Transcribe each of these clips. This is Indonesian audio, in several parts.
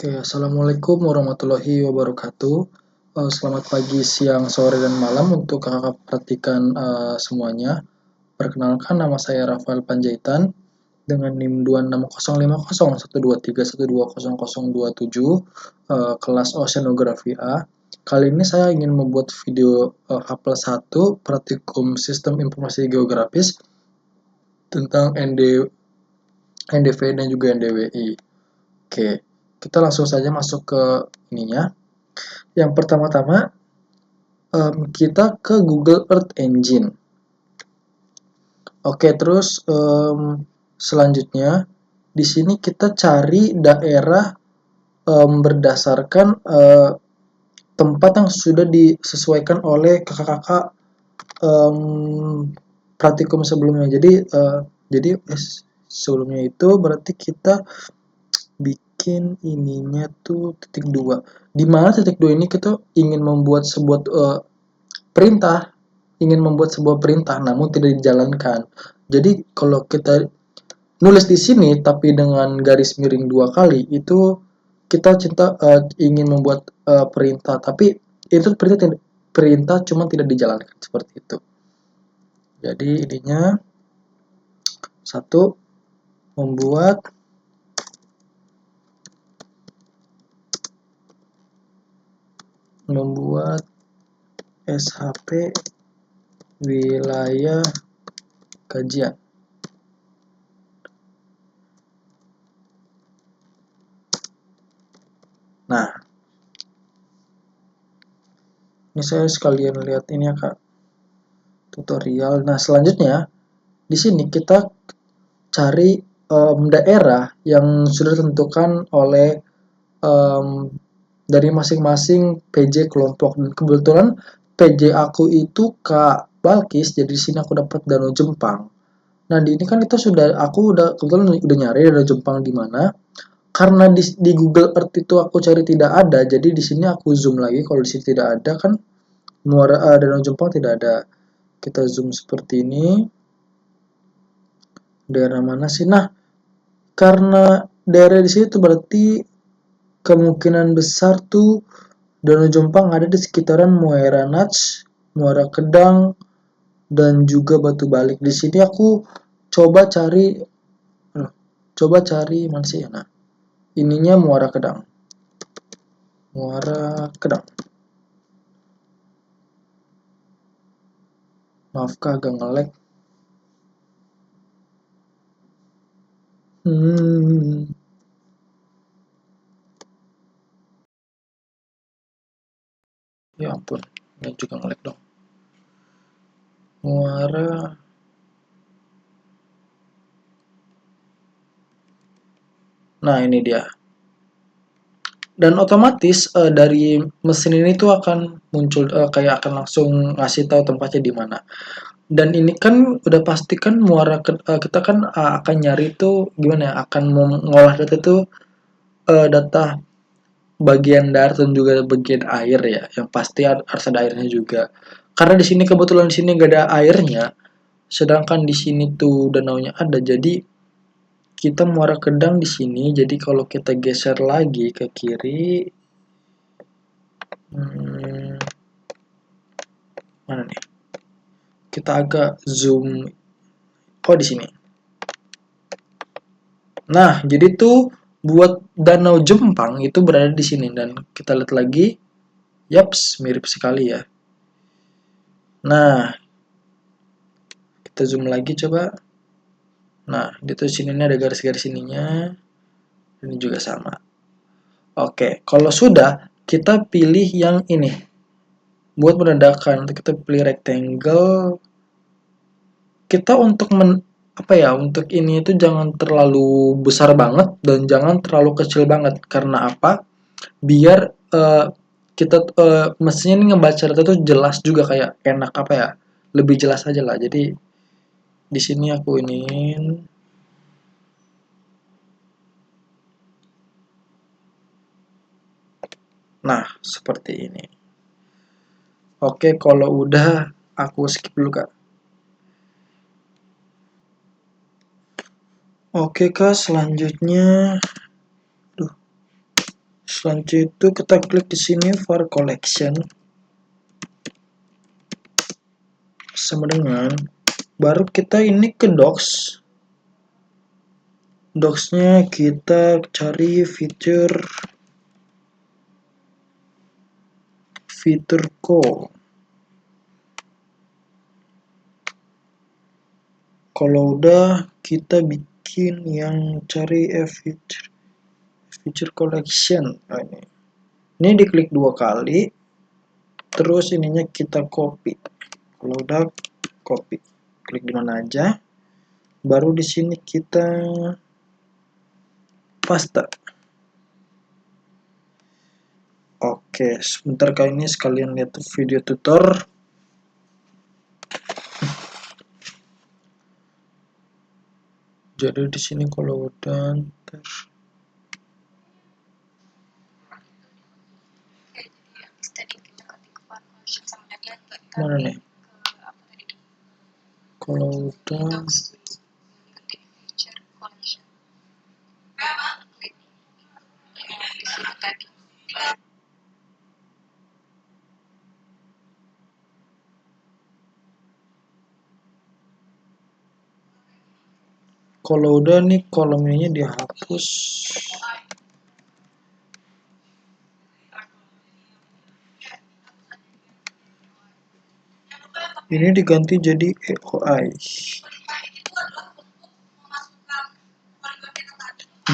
Oke, assalamualaikum warahmatullahi wabarakatuh. Selamat pagi, siang, sore, dan malam untuk kakak perhatikan semuanya. Perkenalkan, nama saya Rafael Panjaitan dengan NIM 26050123123120027, kelas Oceanografi A. Kali ini saya ingin membuat video H+1 praktikum Sistem Informasi Geografis tentang NDV dan juga NDWI. Oke, kita langsung saja masuk ke ininya. Yang pertama-tama kita ke Google Earth Engine. Oke, terus selanjutnya di sini kita cari daerah berdasarkan tempat yang sudah disesuaikan oleh kakak-kakak praktikum sebelumnya. Jadi sebelumnya itu berarti kita bikin ininya tuh titik 2. Di mana titik 2 ini kita ingin membuat sebuah perintah namun tidak dijalankan. Jadi kalau kita nulis di sini tapi dengan garis miring 2 kali itu kita ingin membuat perintah, tapi itu perintah cuma tidak dijalankan seperti itu. Jadi ininya satu, membuat SHP wilayah kajian. Nah, ini saya sekalian lihat ini ya Kak, tutorial. Nah, selanjutnya di sini kita cari daerah yang sudah ditentukan oleh dari masing-masing PJ kelompok. Dan kebetulan PJ aku itu Kak Balkis, jadi di sini aku dapat Danau Jempang. Nah, di ini kan aku udah kebetulan udah nyari Danau Jempang di mana. Karena di Google Earth itu aku cari tidak ada, jadi di sini aku zoom lagi. Kalau di sini tidak ada kan muara Danau Jempang tidak ada. Kita zoom seperti ini. Daerah mana sih? Nah, karena daerah di sini tuh berarti kemungkinan besar tuh Danau Jompang ada di sekitaran Muara Nats, Muara Kedang, dan juga Batu Balik. Di sini aku coba cari mana sih? Nah, ininya Muara Kedang. Muara Kedang. Maafkah agak nge-lag. Ya ampun, ini juga nge-lag dong. Muara. Nah, ini dia. Dan otomatis dari mesin ini tuh akan muncul kayak akan langsung ngasih tahu tempatnya di mana. Dan ini kan udah pasti kan kita kan akan nyari tuh gimana ya, akan mengolah data tuh data bagian darat dan juga bagian air ya, yang pasti harus ada airnya juga. Karena di sini kebetulan di sini gak ada airnya, sedangkan di sini tuh danaunya ada, jadi kita Muara Kedang di sini. Jadi kalau kita geser lagi ke kiri, mana nih? Kita agak zoom. Oh, di sini. Nah, jadi tuh buat Danau Jempang itu berada di sini, dan kita lihat lagi. Yaps, mirip sekali ya. Nah, kita zoom lagi coba. Nah, di sini ada garis-garis ininya. Ini juga sama. Oke, kalau sudah, kita pilih yang ini. Buat menandakan, kita pilih rectangle. Kita untuk untuk ini itu jangan terlalu besar banget dan jangan terlalu kecil banget. Karena apa? Biar mesinnya ini ngebaca data itu jelas juga, kayak enak lebih jelas aja lah. Jadi di sini aku ingin seperti ini. Oke, kalau udah aku skip dulu Kak. Oke Kak, selanjutnya Selanjutnya itu kita klik di sini var collection sama dengan baru kita ini ke docsnya kita cari fitur call. Kalau udah kita bikin yang cari feature collection. Nah, ini diklik 2 kali, terus ininya kita copy. Kalau udah copy, klik di mana aja, baru di sini kita paste. Oke, sebentar kali ini sekalian lihat video tutor. Jadi di sini kalau udah mana nih? Kalau udah nih kolom ini dihapus. Ini diganti jadi AOI.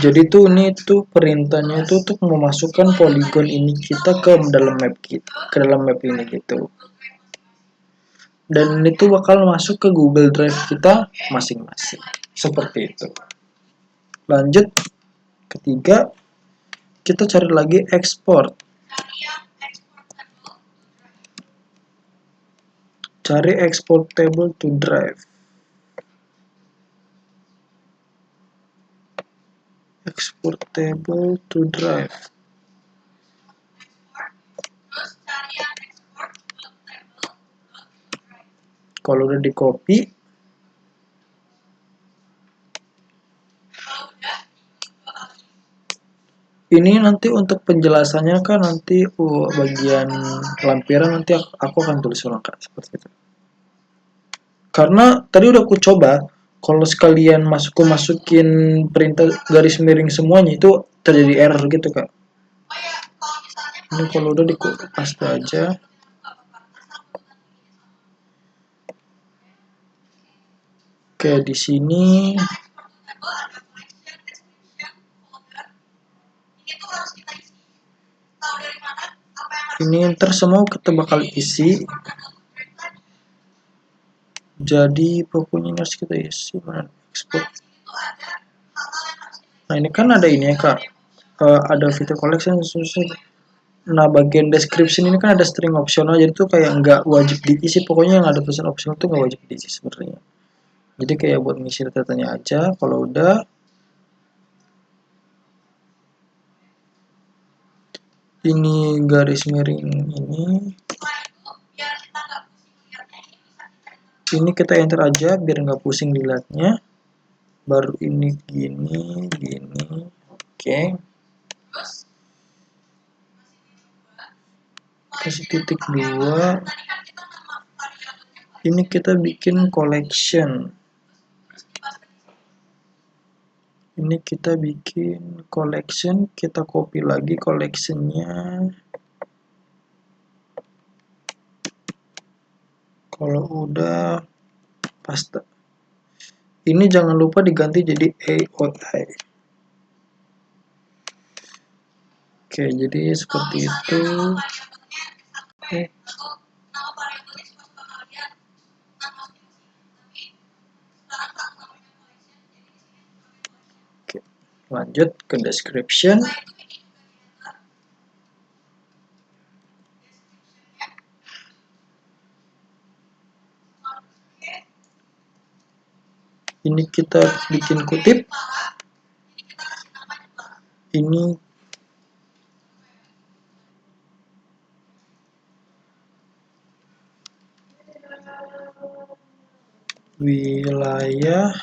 Jadi tuh ini tuh perintahnya itu untuk memasukkan poligon ini kita ke dalam map ini gitu. Dan itu bakal masuk ke Google Drive kita masing-masing. Seperti itu. Lanjut ketiga, kita cari lagi export. Cari exportable to drive. Exportable to drive. Kalau udah di copy, ini nanti untuk penjelasannya kan nanti bagian lampiran nanti aku akan tulis ulang Kak, seperti itu. Karena tadi udah aku coba, kalau sekalian masukin perintah garis miring semuanya itu terjadi error gitu Kak. Ini kalau udah di paste aja. Oke, di sini ini ntar semua kita bakal isi. Jadi pokoknya harus kita isi mana export. Nah ini kan ada ini ya Kak, ada fitur collection. Nah bagian description ini kan ada string optional, jadi tuh kayak nggak wajib diisi. Pokoknya yang ada tulisan optional tuh nggak wajib diisi sebenarnya. Jadi kayak buat ngisi datanya aja. Kalau udah ini garis miring ini kita enter aja biar nggak pusing dilihatnya. Baru ini gini. Oke. Kasih titik 2. Ini kita bikin collection. Ini kita bikin collection, kita copy lagi collectionnya. Kalau udah paste. Ini jangan lupa diganti jadi AOI. Oke, jadi seperti itu. Oke. Oke, lanjut ke description. Ini kita bikin kutip. Ini wilayah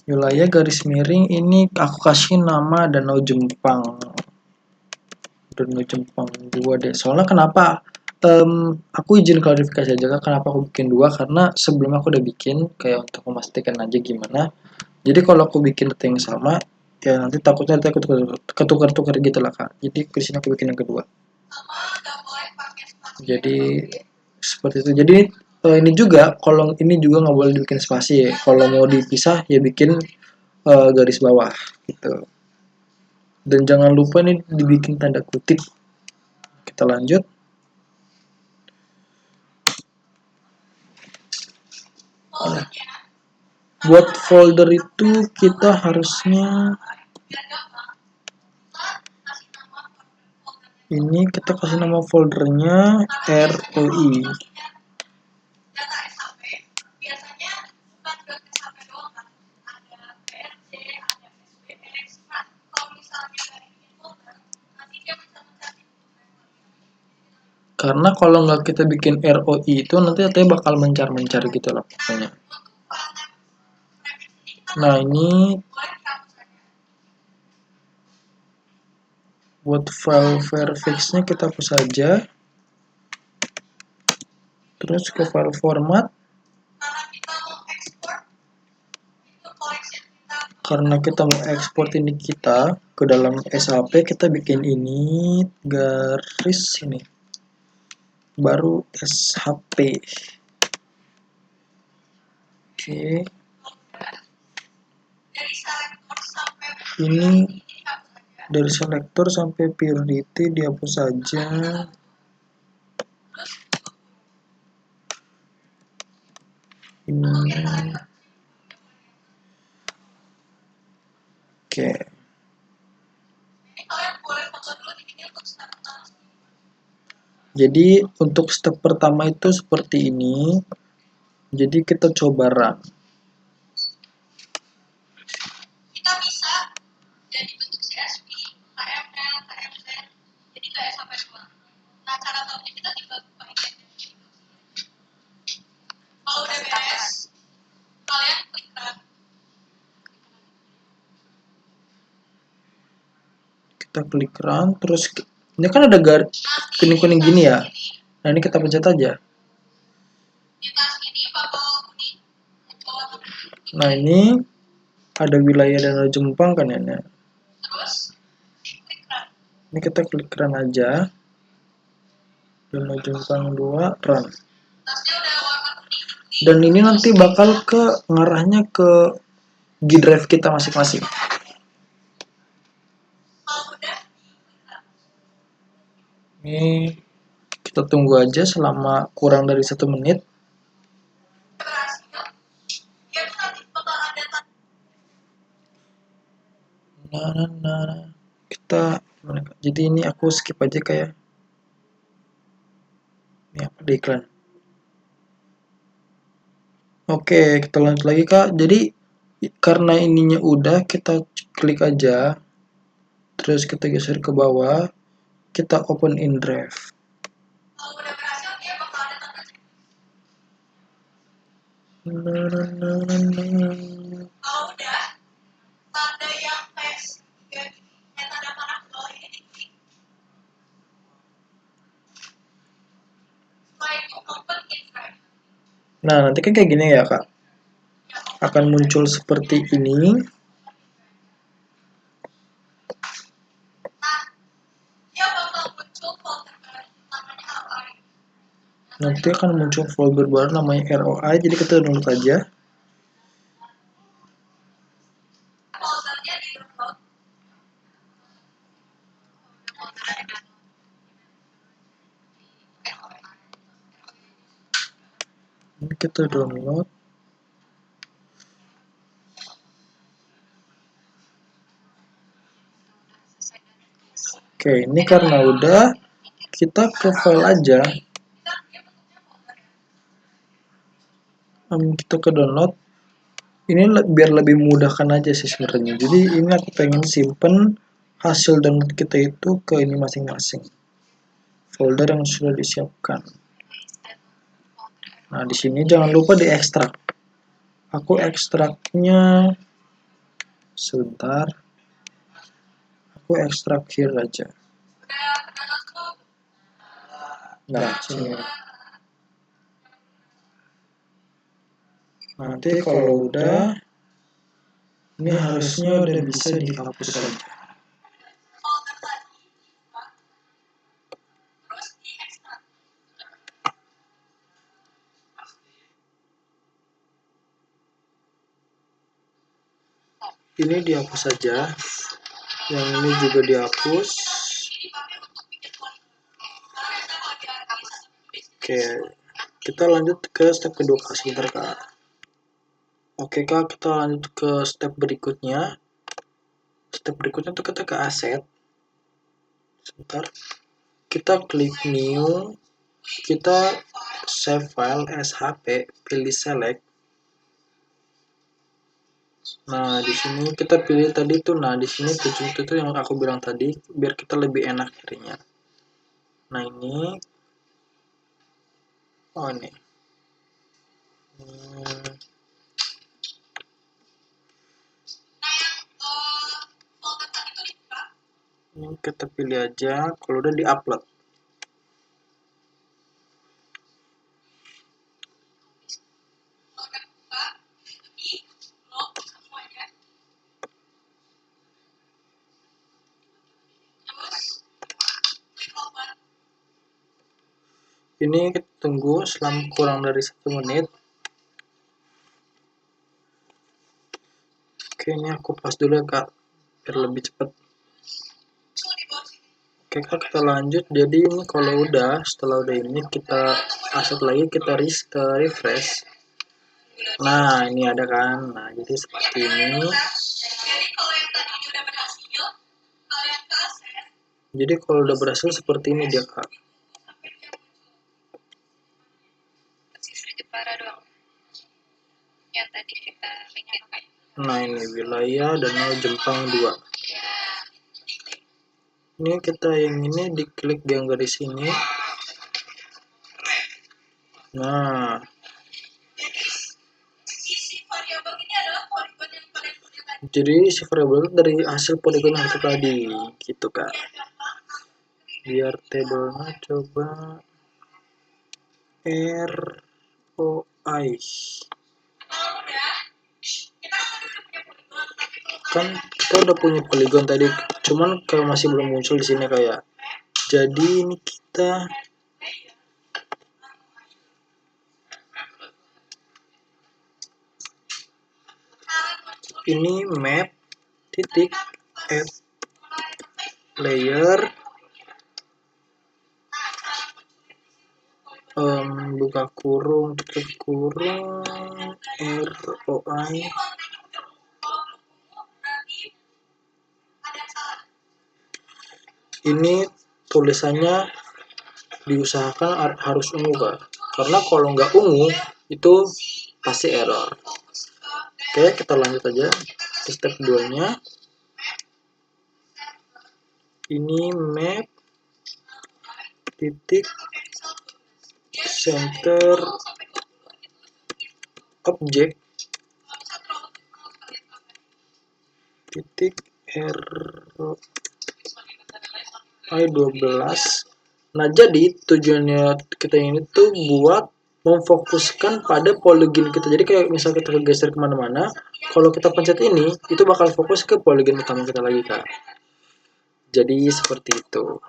Wilayah garis miring ini aku kasih nama Danau Jepang. Danau Jepang 2 deh. Soalnya kenapa? Aku izin klarifikasi aja Kak, kenapa aku bikin 2 karena sebelumnya aku udah bikin kayak untuk memastikan aja gimana. Jadi kalau aku bikin data yang sama, ya nanti takutnya aku ketukar-tukar gitu lah Kak. Jadi kesini aku bikin yang kedua. Jadi seperti itu. Jadi ini juga kolom ini juga nggak boleh dibikin spasi ya. Kalau mau dipisah ya bikin garis bawah gitu. Dan jangan lupa nih dibikin tanda kutip. Kita lanjut. Buat folder itu kita harusnya ini kita kasih nama foldernya ROI. Karena kalau nggak kita bikin ROI itu nanti katanya bakal mencar-mencar gitu loh pokoknya. Nah ini buat file verfix-nya kita hapus saja. Terus ke file format. Karena kita mau ekspor ini kita ke dalam SAP, kita bikin ini garis ini. Baru SHP. Oke. Ini dari selektor sampai priority dihapus saja. Ini. Oke. Jadi untuk step pertama itu seperti ini. Jadi kita coba run. Kita bisa jadi bentuk CSV, KML, KMZ, jadi kayak sampai doang. Nah cara tahunya kita tinggal buka ini. Kalau udah beres, kalian klik run. Kita klik run, terus ini kan ada garis kuning-kuning gini ya. Nah ini kita pencet aja. Nah ini ada wilayah Danau Jepang kan ya. Ini kita klik run aja. Danau Jepang 2 run. Dan ini nanti bakal ke ngarahnya ke G drive kita masing-masing. Ini kita tunggu aja selama kurang dari 1 menit. Nah. Kita jadi ini aku skip aja kayak ini apa di iklan. Oke, kita lanjut lagi Kak. Jadi karena ininya udah, kita klik aja. Terus kita geser ke bawah. Kita open in drive. Nah, nanti kan kayak gini ya, Kak. Akan muncul seperti ini. Nanti akan muncul folder baru namanya ROI, jadi kita download aja. Ini kita download. Oke, ini karena udah, kita ke file aja. Kita ke download. Ini biar lebih mudahkan aja sih sebenarnya. Jadi ini aku pengen simpen hasil download kita itu ke ini masing-masing. Folder yang sudah disiapkan. Nah, di sini jangan lupa diekstrak. Aku ekstraknya Sebentar, aku ekstrak here aja. Nah, sini. Nanti kalau udah, ini harusnya udah bisa dihapus saja. Ini dihapus saja. Yang ini juga dihapus. Oke, kita lanjut ke step kedua Kak, sebentar Kak. Oke Kak, kita lanjut ke step berikutnya. Step berikutnya itu kita ke aset. Sebentar. Kita klik new, kita save file as HP, pilih select. Nah, di sini kita pilih tadi tuh. Nah, di sini tujuh itu yang aku bilang tadi, biar kita lebih enak nyarinya. Nah, ini oh ini. Ini kita pilih aja kalau udah di-upload. Ini kita tunggu selama kurang dari 1 menit. Oke, ini aku pas dulu ya Kak, biar lebih cepat. Oke Kak, kita lanjut. Jadi ini kalau udah, setelah udah ini kita aset lagi, kita refresh. Nah, ini ada kan. Nah, jadi seperti ini. Jadi kalau udah berhasil seperti ini dia Kak. Nah, ini wilayah Danau Jepang 2. Ini kita yang ini diklik yang garis ini. Nah, jadi si variabel dari hasil poligon yang itu tadi, gitu Kak. Biar tabelnya coba ROI. Kan kita udah punya poligon tadi, cuman kalau masih belum muncul di sini kayak. Jadi ini kita ini map titik add layer buka kurung tutup kurung ROI. Ini tulisannya diusahakan harus ungu Kak, karena kalau nggak ungu itu pasti error. Oke, kita lanjut aja ke step 2 nya. Ini map titik center object titik ROI 12. Nah, jadi tujuannya kita ini tuh buat memfokuskan pada poligon kita. Jadi kayak misal kita geser kemana-mana, kalau kita pencet ini, itu bakal fokus ke poligon utama kita lagi Kak. Jadi seperti itu.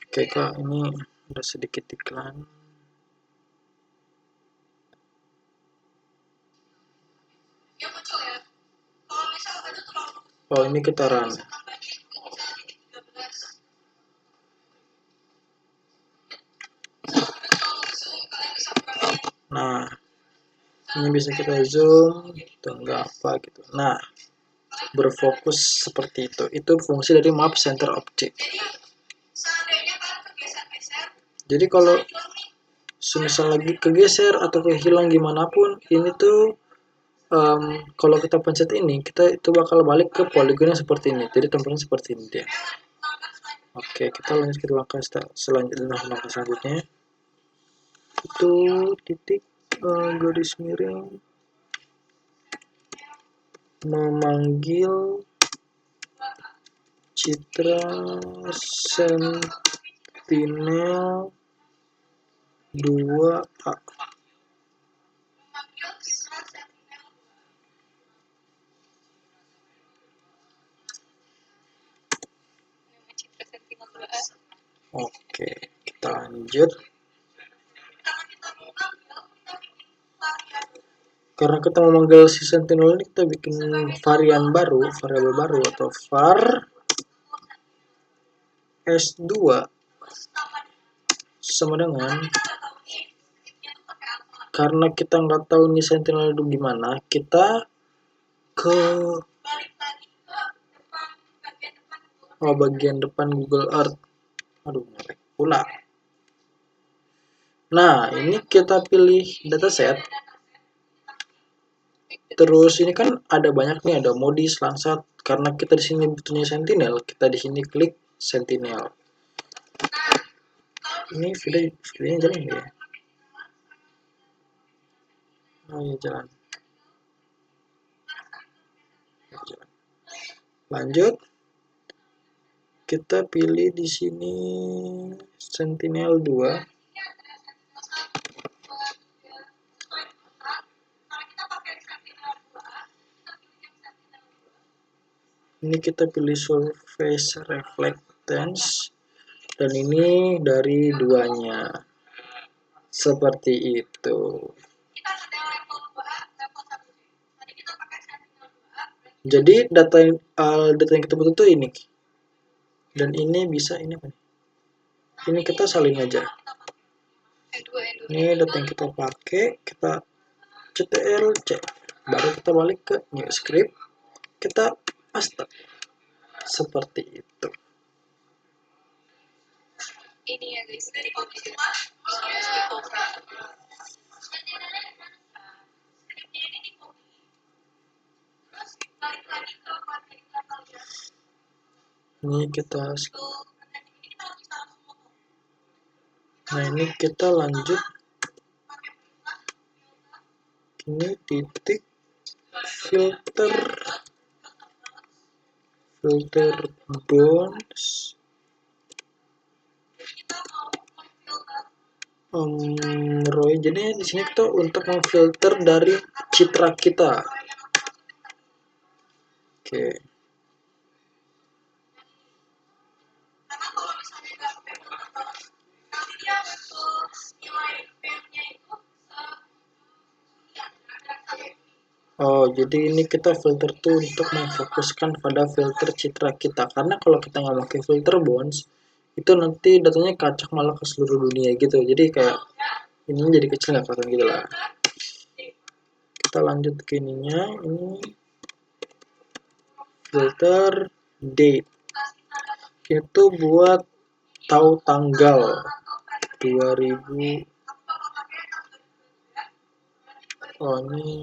Oke Kak, ini udah sedikit iklan. Oh, ini kita run. Nah, ini bisa kita zoom atau enggak apa gitu. Nah, berfokus seperti itu. Itu fungsi dari map center object. Jadi kalau semisal lagi kegeser atau kehilang gimana pun, ini tuh kalau kita pencet ini, kita itu bakal balik ke poligonnya seperti ini. Jadi tempatnya seperti ini dia. Oke, kita lanjut ke langkah selanjutnya. itu titik garis miring memanggil citra Sentinel 2A. Oke, kita lanjut. Karena kita memanggil si Sentinel ini, kita bikin variabel baru atau var S2 sama dengan, karena kita nggak tahu nih Sentinel itu gimana, kita ke bagian depan Google Earth. Aduh, ngelek pula. Nah, ini kita pilih dataset. Terus ini kan ada banyak nih, ada modis, langsat. Karena kita di sini butuhnya Sentinel, kita di sini klik Sentinel. Ini videonya jalan nggak ya? Oh iya, jalan. Lanjut. Kita pilih di sini Sentinel 2. Ini kita pilih surface reflectance, dan ini dari duanya seperti itu. Jadi data yang kita butuh tuh ini, dan ini bisa ini apa nih? Ini kita salin aja. Ini data yang kita pakai, kita ctrl-c, baru kita balik ke new script, kita paste seperti itu. Ini ya guys, dari ini kita, nah ini kita lanjut. Ini titik filter bounds Roy. Jadi di sini kita untuk memfilter dari citra kita. Oke. Oh, jadi ini kita filter tuh untuk memfokuskan pada filter citra kita. Karena kalau kita nggak pakai filter bounds, itu nanti datanya kacak malah ke seluruh dunia gitu. Jadi kayak ini jadi kecil, nggak kelihatan gitu lah. Kita lanjut ke ininya. Ini filter date. Itu buat tahu tanggal 2000. Oh, ini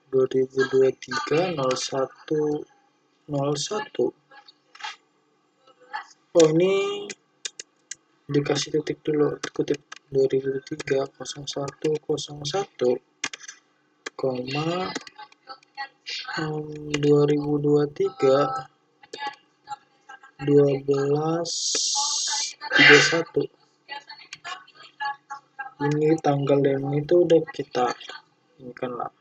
2023 01 01. Oh, ini dikasih titik dulu, kutip 2003 01 01 koma 2023 12 31. Ini tanggal dan itu udah kita ini kan lah.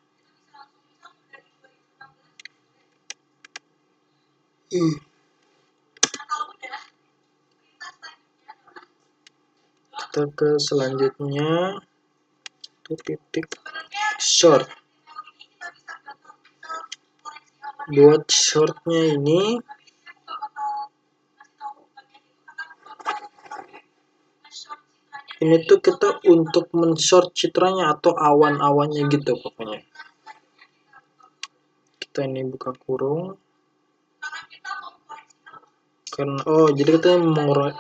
Kita ke selanjutnya, itu titik short. Buat shortnya ini tuh kita untuk men-short citranya atau awan-awannya gitu pokoknya. Kita ini buka kurung. Karena jadi kita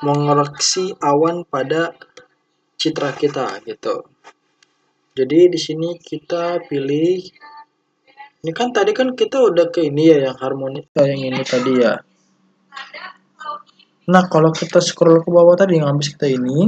mengoreksi awan pada citra kita gitu. Jadi di sini kita pilih. Ini kan tadi kan kita udah ke ini ya, yang harmoni, yang ini tadi ya. Nah, kalau kita scroll ke bawah tadi yang habis kita ini,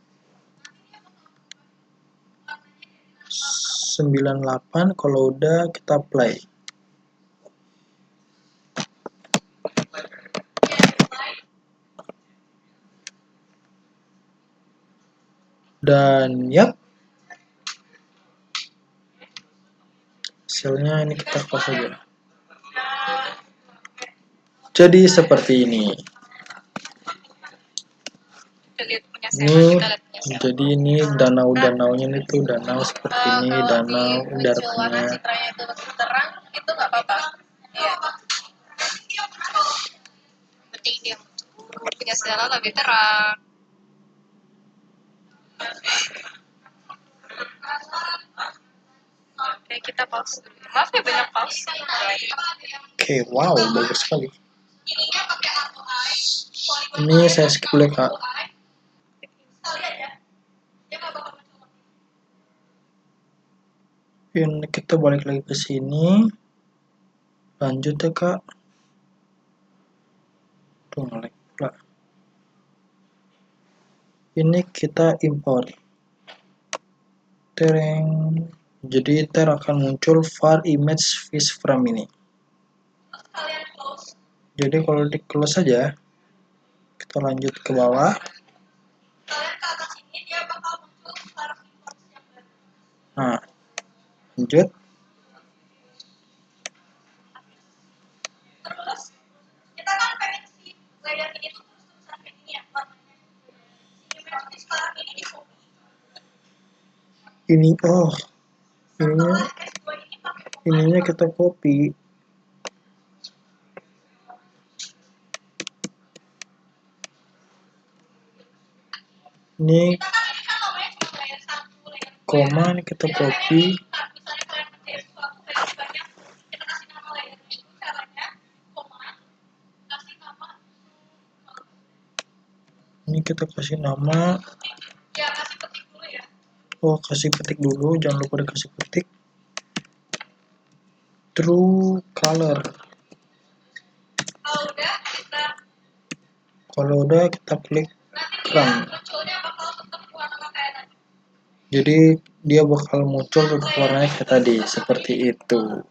98, kalau udah kita play. Dan yap, hasilnya ini kita close saja. Jadi seperti ini. Jadi ini danau-danaunya itu danau seperti ini, danau daratnya. Lebih terang. Oke, kita pause dulu. Maaf ya banyak pause. Oke, wow, bagus sekali. Ini saya skip dulu Kak. Ini kita balik lagi ke sini. Lanjut ya Kak. Tuh ngelag pula. Ini kita import. Tereng. Jadi akan muncul var image fish from ini. Jadi kalau di close saja, kita lanjut ke bawah. Nah, lanjut. Ini ininya kita copy. Ini koma ini kita copy. Ini kita kasih nama. Oh, kasih petik dulu, jangan lupa dikasih petik. True color. Kalau udah kita klik run. Jadi dia bakal muncul bentuk warnanya kayak tadi, seperti itu.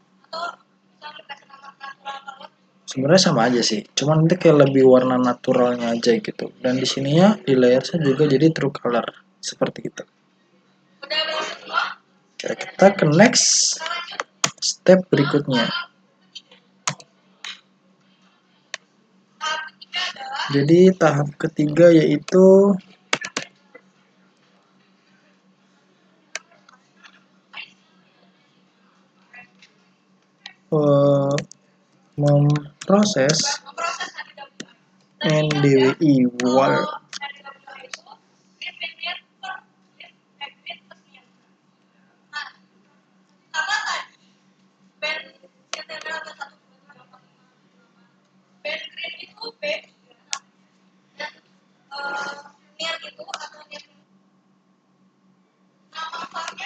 Sebenarnya sama aja sih, cuman nanti kayak lebih warna naturalnya aja gitu. Dan di sininya di layersnya juga jadi true color seperti itu. Oke, kita ke next step berikutnya. Jadi tahap ketiga yaitu memproses NDWI wall.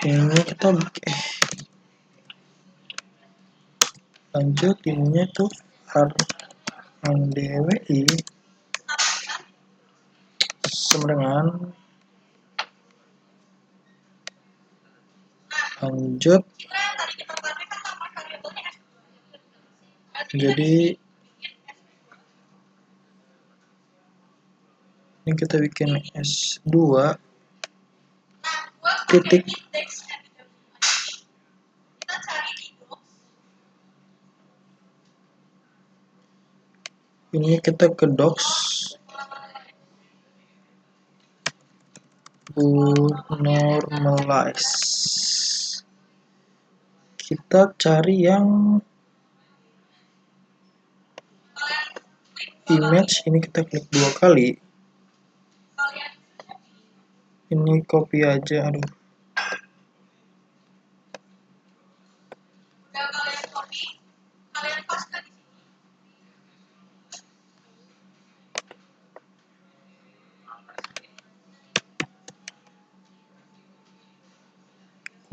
Ini kita lanjut ininya tuh NDWI sama dengan lanjut. Jadi ini kita bikin S2 titik ini kita ke docs normalize, kita cari yang image, ini kita klik 2 kali, ini copy aja, aduh.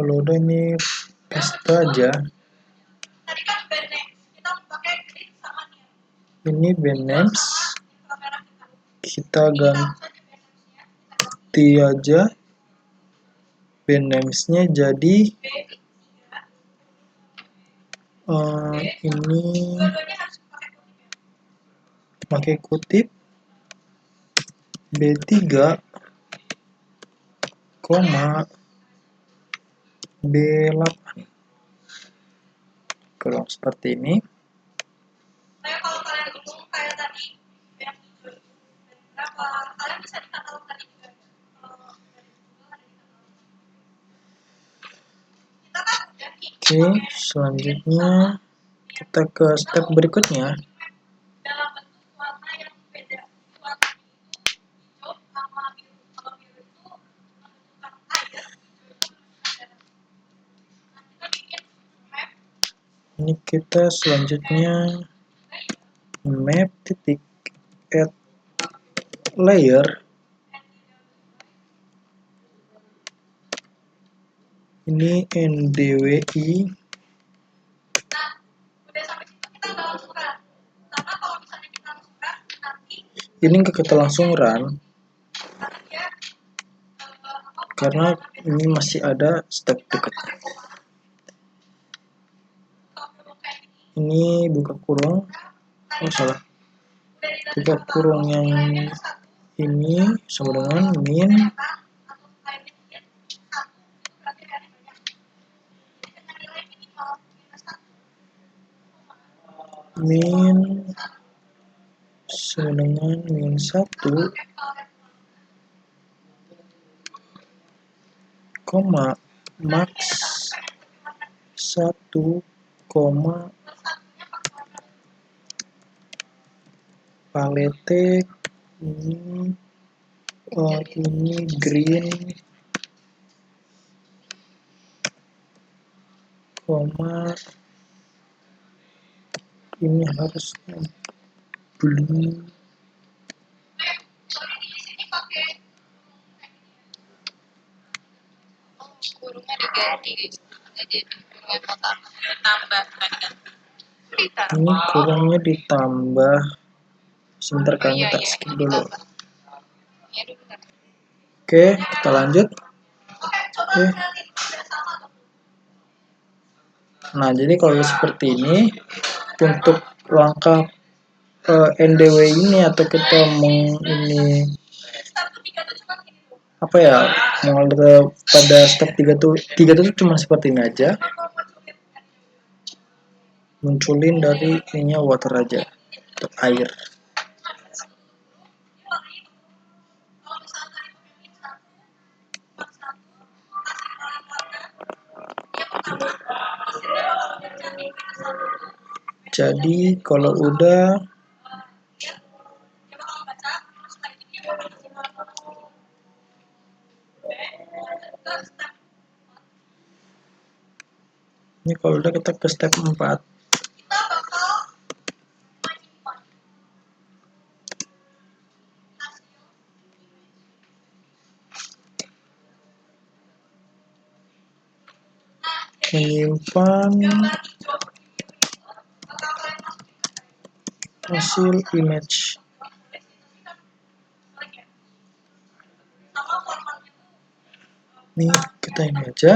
Kalau udah ini paste aja. Ini band names, kita ganti aja band names-nya jadi ini pakai kutip B3 koma B8 kolom seperti ini. Kalau kalian hitung kayak tadi yang hijau itu berapa, kalian bisa dikatalogkan juga. Kita kan udah nih Oke, selanjutnya kita ke step berikutnya. dalam bentuk warna yang beda. Warna hijau sama biru. Kalau biru itu menentukan air, hijau itu menentukan darah. Nah, kita bikin map. Ini kita selanjutnya map titik add layer. Ini NDWI. Nah, udah sampai situ kita nggak langsung run. Karena kalau misalnya kita langsung run, nanti Ini kita langsung run karena dia karena ini masih ada step berikutnya. Ini buka kurung. Oh salah. Buka kurung yang ini sama dengan min min sama dengan min 1 koma max 1 koma palette ini green koma ini harusnya blue. kurungnya diganti guys. Jadi kurungnya kotak tambah kan ganti. Ini kurangnya ditambah. Sebentar Oh, kami iya, tak iya, skip ini dulu. ditambah. Ya, dulu kan. Oke, kita lanjut. Oke, coba Oke. lihatin udah sama tuh. Nah, jadi kalau seperti ini untuk langkah NDW ini atau kita ini apa ya mengalir pada step 3 tuh cuma seperti ini aja, munculin dari ininya water aja untuk air. Jadi kalau udah ini kalau udah kita ke step 4. Menyimpan hasil image. Ini kita ini aja.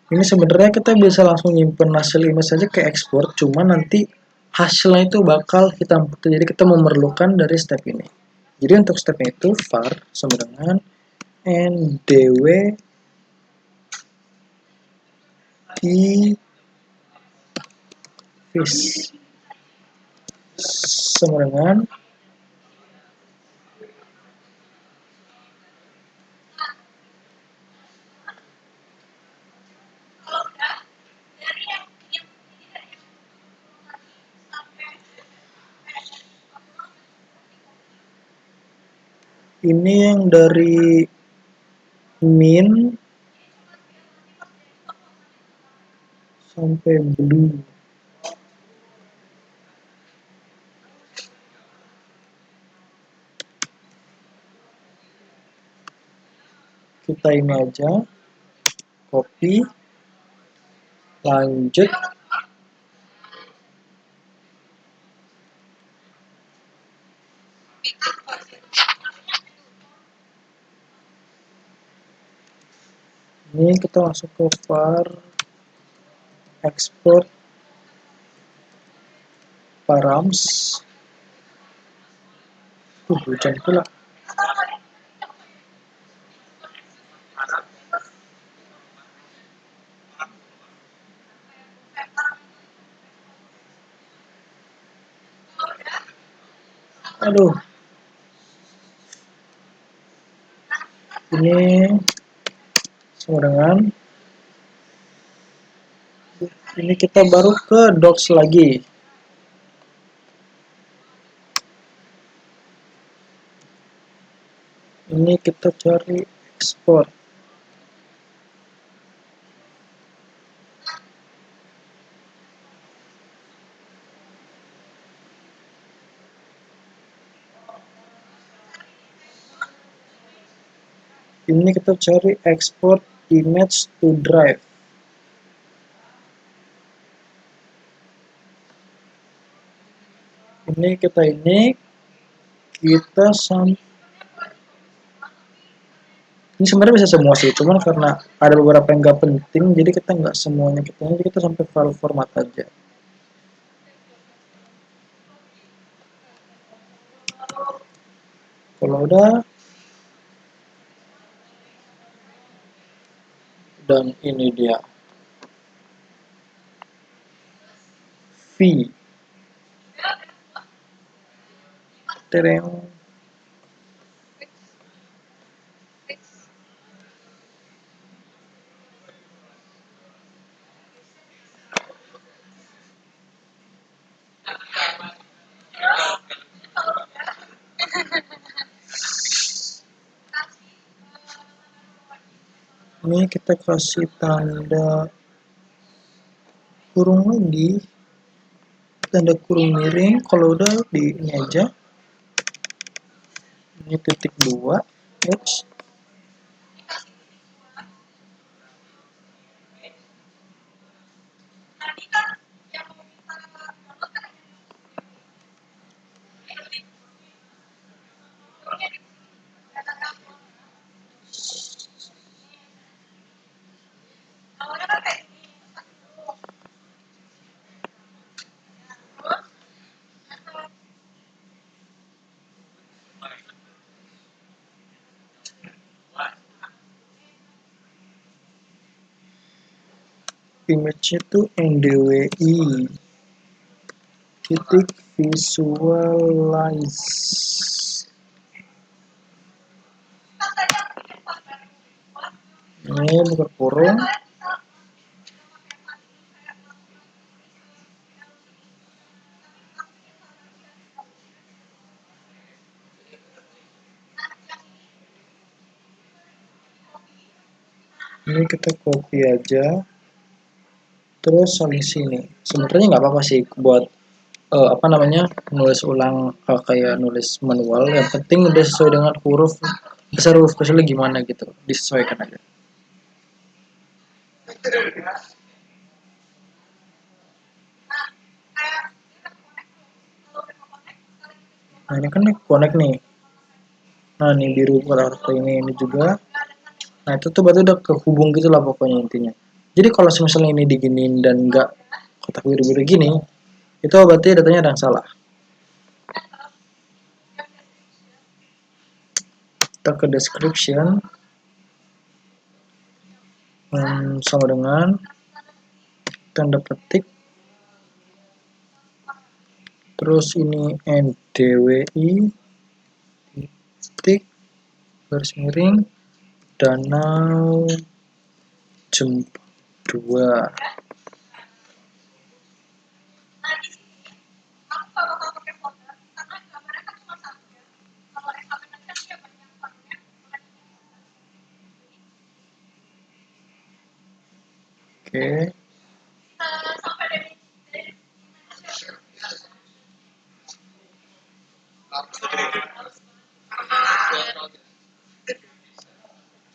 Ini sebenarnya kita bisa langsung nyimpen hasil image saja ke export, cuma nanti hasilnya itu bakal hitam putih. Jadi kita memerlukan dari step ini. Jadi untuk stepnya itu var sama dengan ndw i fish sama dengan ini yang dari min sampai blue. Kita ini aja copy, lanjut ini kita langsung ke var export params. Hujan pula. Aduh, ini sama dengan ini kita baru ke docs lagi. Ini kita cari export. Ini kita cari export image to drive. Ini kita ini sebenarnya bisa semua sih, cuman karena ada beberapa yang nggak penting, jadi kita nggak semuanya jadi kita sampai file format aja. Kalau udah, dan ini dia V. Tereng. Ini kita kasih tanda kurung lagi, tanda kurung miring. Kalau udah di ini aja, ini titik 2 X. Image itu NDWI titik visualize. Ini buka kurung. Ini kita copy aja, terus sampai sini. Sebenarnya nggak apa-apa sih buat apa namanya, nulis ulang kayak nulis manual. Yang penting udah sesuai dengan huruf besar, huruf kecilnya gimana gitu, disesuaikan aja. Nah ini kan nih connect nih. Nah ini biru kartu ini juga. Nah itu tuh berarti udah kehubung gitu lah pokoknya intinya. Jadi kalau misalnya ini diginiin dan nggak kotak biru-biru gini, itu berarti datanya ada yang salah. Kita ke description, sama dengan tanda petik, terus ini NDWI titik garis miring danau jempa 2. Oke.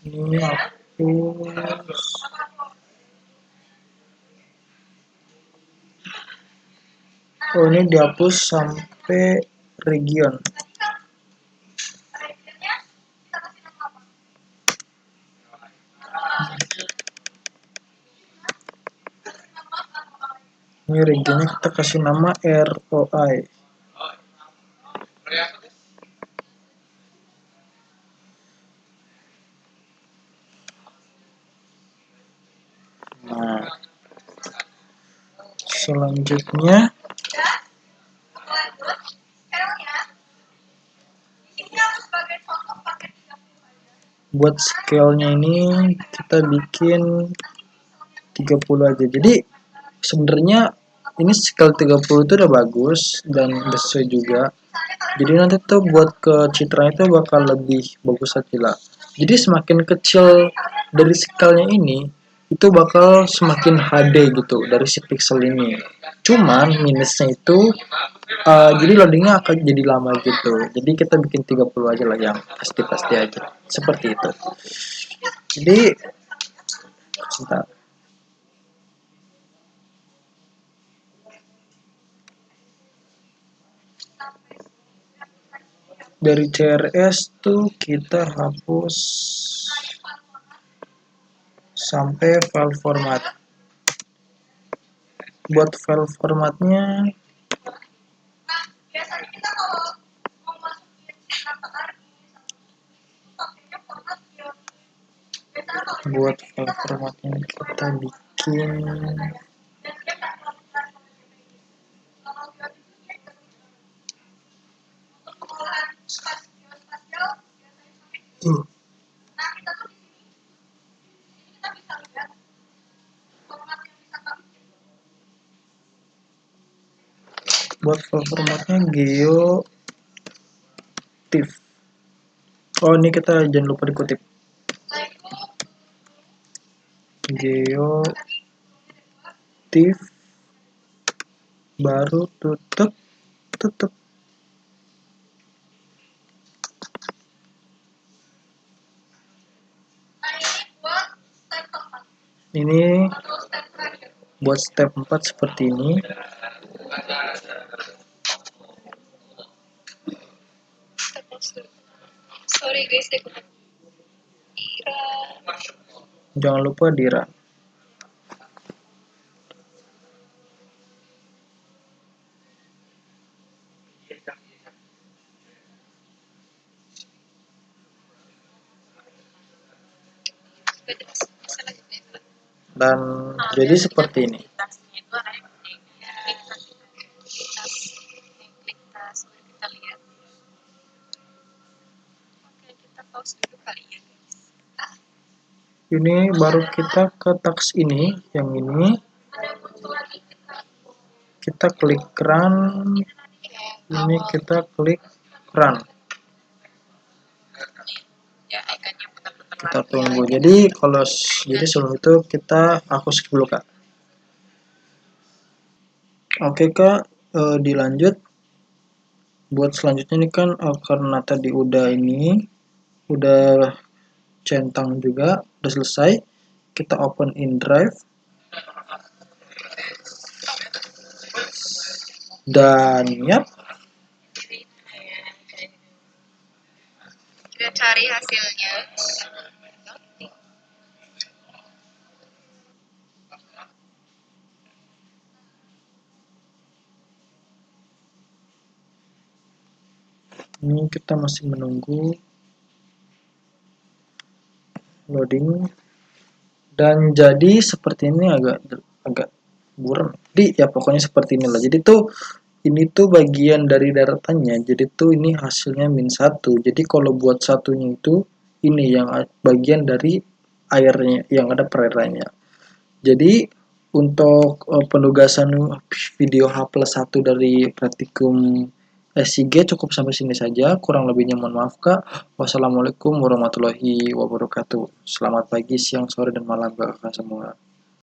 Ini hapus. Oh ini dihapus sampai region. Ini regionnya kita kasih nama ROI. Nah, selanjutnya lanjut sekarang ya di sini aku sebagai contoh pakai 30 aja. buat scale-nya ini kita bikin 30 aja. Jadi sebenarnya ini scale 30 itu udah bagus dan sesuai juga. Jadi nanti tuh buat ke citranya itu bakal lebih bagus lagi lah. Jadi semakin kecil dari scale-nya ini itu bakal semakin HD gitu dari si pixel ini. Cuman minusnya itu jadi loadingnya akan jadi lama gitu. Jadi kita bikin 30 aja lah yang pasti-pasti aja. Seperti itu. Jadi sebentar. Dari CRS tuh kita hapus sampai file format. Buat file formatnya Nah, biasanya kita kalau mau masukin data lagi pakainya format yang biasanya kalau buat file formatnya kita bikin dan dia nggak terlalu keras kalau buat itu dia untuk pengolahan spasial biasanya nah kita tuh di sini kita bisa lihat format yang bisa kami buat file formatnya geotiff. Oh ini kita jangan lupa dikutip nah itu geotiff baru tutup tutup. nah ini buat step keempat Ini atau step terakhir buat step 4 seperti ini. sorry guys Jangan lupa di run. Dan jadi seperti ini. Ini baru kita ke teks ini, yang ini kita klik run, ini kita klik run. Kita tunggu. Jadi kalau jadi sebelum itu kita hapus dulu kak. Oke kak, dilanjut. Buat selanjutnya ini kan karena tadi udah ini, udah centang juga, udah selesai. Kita open in drive. Dan yap. kita cari hasilnya Ini kita masih menunggu loading. Dan jadi seperti ini agak buram. Jadi ya pokoknya seperti inilah. Jadi tuh ini tuh bagian dari daratanya. Jadi tuh ini hasilnya -1. Jadi kalau buat satunya itu ini yang bagian dari airnya yang ada perairannya. Jadi untuk penugasan video H+1 dari praktikum SIG cukup sampai sini saja. Kurang lebihnya mohon maaf Kak. Wassalamualaikum warahmatullahi wabarakatuh. Selamat pagi, siang, sore, dan malam Kakak semua.